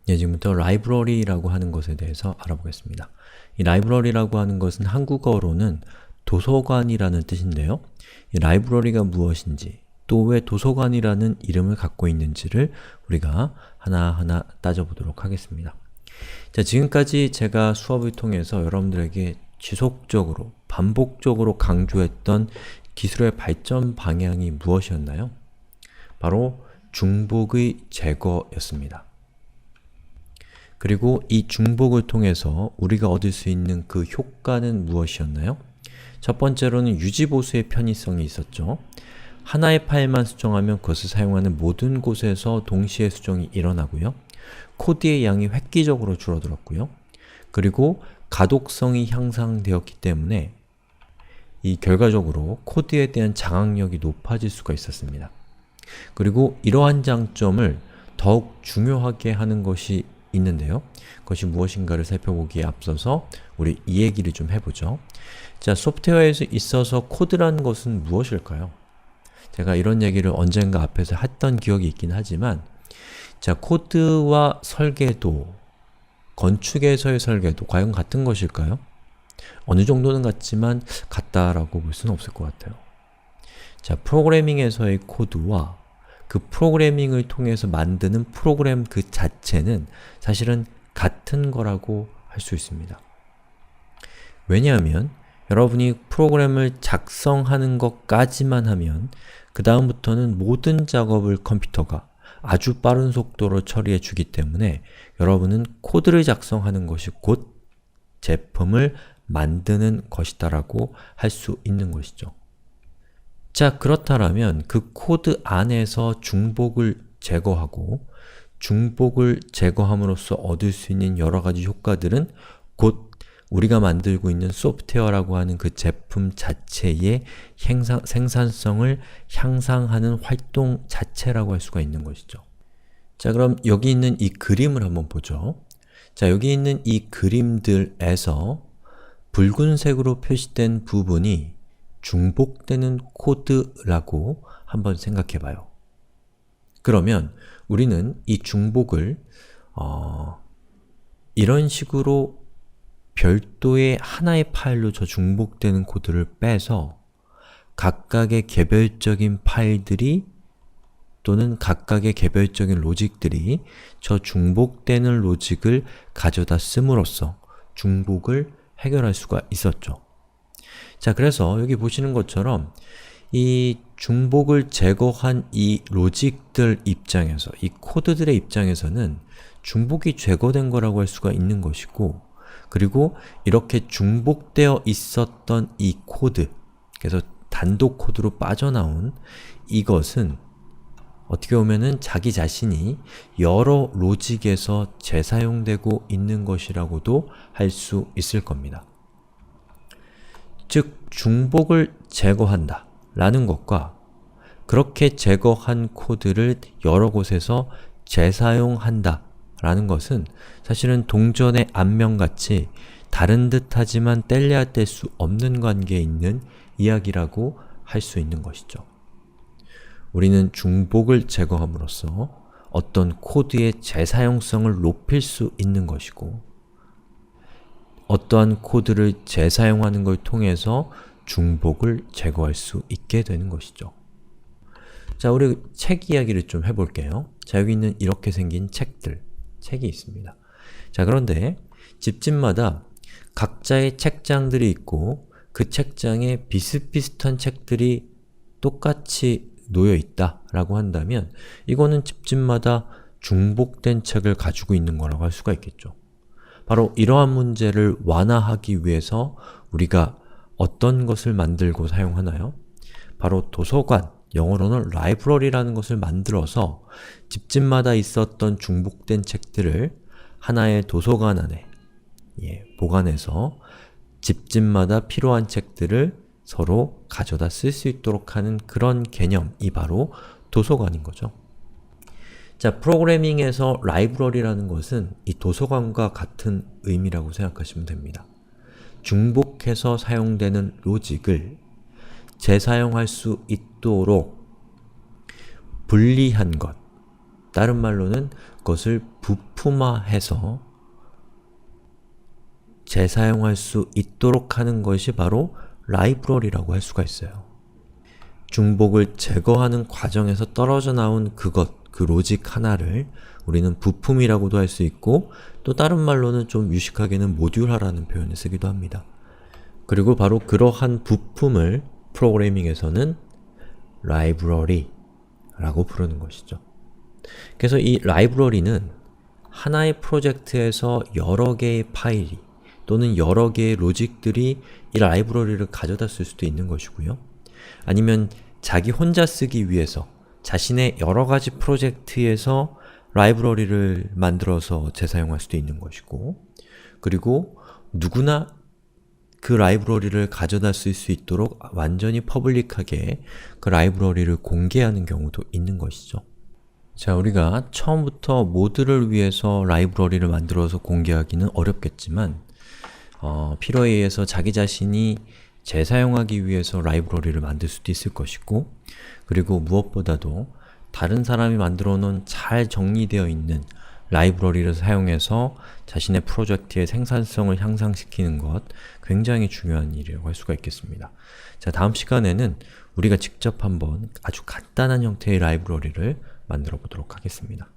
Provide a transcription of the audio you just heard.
지금부터 라이브러리라고 하는 것에 대해서 알아보겠습니다. 이 라이브러리라고 하는 것은 한국어로는 도서관이라는 뜻인데요. 이 라이브러리가 무엇인지, 또 왜 도서관이라는 이름을 갖고 있는지를 우리가 하나하나 따져보도록 하겠습니다. 자, 지금까지 제가 수업을 통해서 여러분들에게 지속적으로, 반복적으로 강조했던 기술의 발전 방향이 무엇이었나요? 바로 중복의 제거였습니다. 그리고 이 중복을 통해서 우리가 얻을 수 있는 그 효과는 무엇이었나요? 첫 번째로는 유지보수의 편의성이 있었죠. 하나의 파일만 수정하면 그것을 사용하는 모든 곳에서 동시에 수정이 일어나고요. 코드의 양이 획기적으로 줄어들었고요. 그리고 가독성이 향상되었기 때문에 이 결과적으로 코드에 대한 장악력이 높아질 수가 있었습니다. 그리고 이러한 장점을 더욱 중요하게 하는 것이 있는데요. 그것이 무엇인가를 살펴보기에 앞서서 우리 이 얘기를 좀 해보죠. 자, 소프트웨어에서 있어서 코드라는 것은 무엇일까요? 제가 이런 얘기를 언젠가 앞에서 했던 기억이 있긴 하지만 자, 코드와 설계도, 건축에서의 설계도 과연 같은 것일까요? 어느 정도는 같지만 같다라고 볼 수는 없을 것 같아요. 자, 프로그래밍에서의 코드와 그 프로그래밍을 통해서 만드는 프로그램 그 자체는 사실은 같은 거라고 할 수 있습니다. 왜냐하면 여러분이 프로그램을 작성하는 것까지만 하면 그 다음부터는 모든 작업을 컴퓨터가 아주 빠른 속도로 처리해 주기 때문에 여러분은 코드를 작성하는 것이 곧 제품을 만드는 것이다라고 할 수 있는 것이죠. 자, 그렇다면 그 코드 안에서 중복을 제거하고 중복을 제거함으로써 얻을 수 있는 여러가지 효과들은 곧 우리가 만들고 있는 소프트웨어라고 하는 그 제품 자체의 생산성을 향상하는 활동 자체라고 할 수가 있는 것이죠. 자, 그럼 여기 있는 이 그림을 한번 보죠. 자, 여기 있는 이 그림들에서 붉은색으로 표시된 부분이 중복되는 코드라고 한번 생각해봐요. 그러면 우리는 이 중복을 이런 식으로 별도의 하나의 파일로 저 중복되는 코드를 빼서 각각의 개별적인 파일들이 또는 각각의 개별적인 로직들이 저 중복되는 로직을 가져다 씀으로써 중복을 해결할 수가 있었죠. 자, 그래서 여기 보시는 것처럼 이 중복을 제거한 이 로직들 입장에서, 이 코드들의 입장에서는 중복이 제거된 거라고 할 수가 있는 것이고, 그리고 이렇게 중복되어 있었던 이 코드, 그래서 단독 코드로 빠져나온 이것은 어떻게 보면은 자기 자신이 여러 로직에서 재사용되고 있는 것이라고도 할 수 있을 겁니다. 즉, 중복을 제거한다 라는 것과 그렇게 제거한 코드를 여러 곳에서 재사용한다 라는 것은 사실은 동전의 앞면같이 다른 듯 하지만 뗄래야 뗄 수 없는 관계에 있는 이야기라고 할 수 있는 것이죠. 우리는 중복을 제거함으로써 어떤 코드의 재사용성을 높일 수 있는 것이고 어떠한 코드를 재사용하는 걸 통해서 중복을 제거할 수 있게 되는 것이죠. 자, 우리 책 이야기를 좀 해볼게요. 자, 여기 있는 이렇게 생긴 책이 있습니다. 자, 그런데 집집마다 각자의 책장들이 있고 그 책장에 비슷비슷한 책들이 똑같이 놓여 있다 라고 한다면 이거는 집집마다 중복된 책을 가지고 있는 거라고 할 수가 있겠죠. 바로 이러한 문제를 완화하기 위해서 우리가 어떤 것을 만들고 사용하나요? 바로 도서관, 영어로는 라이브러리라는 것을 만들어서 집집마다 있었던 중복된 책들을 하나의 도서관 안에 보관해서 집집마다 필요한 책들을 서로 가져다 쓸 수 있도록 하는 그런 개념이 바로 도서관인 거죠. 자, 프로그래밍에서 라이브러리라는 것은 이 도서관과 같은 의미라고 생각하시면 됩니다. 중복해서 사용되는 로직을 재사용할 수 있도록 분리한 것, 다른 말로는 그것을 부품화해서 재사용할 수 있도록 하는 것이 바로 라이브러리라고 할 수가 있어요. 중복을 제거하는 과정에서 떨어져 나온 그것, 그 로직 하나를 우리는 부품이라고도 할 수 있고 또 다른 말로는 좀 유식하게는 모듈화라는 표현을 쓰기도 합니다. 그리고 바로 그러한 부품을 프로그래밍에서는 라이브러리라고 부르는 것이죠. 그래서 이 라이브러리는 하나의 프로젝트에서 여러 개의 파일이 또는 여러 개의 로직들이 이 라이브러리를 가져다 쓸 수도 있는 것이고요. 아니면 자기 혼자 쓰기 위해서 자신의 여러 가지 프로젝트에서 라이브러리를 만들어서 재사용할 수도 있는 것이고, 그리고 누구나 그 라이브러리를 가져다 쓸 수 있도록 완전히 퍼블릭하게 그 라이브러리를 공개하는 경우도 있는 것이죠. 자, 우리가 처음부터 모두를 위해서 라이브러리를 만들어서 공개하기는 어렵겠지만 필요에 의해서 자기 자신이 재사용하기 위해서 라이브러리를 만들 수도 있을 것이고, 그리고 무엇보다도 다른 사람이 만들어 놓은 잘 정리되어 있는 라이브러리를 사용해서 자신의 프로젝트의 생산성을 향상시키는 것, 굉장히 중요한 일이라고 할 수가 있겠습니다. 자, 다음 시간에는 우리가 직접 한번 아주 간단한 형태의 라이브러리를 만들어 보도록 하겠습니다.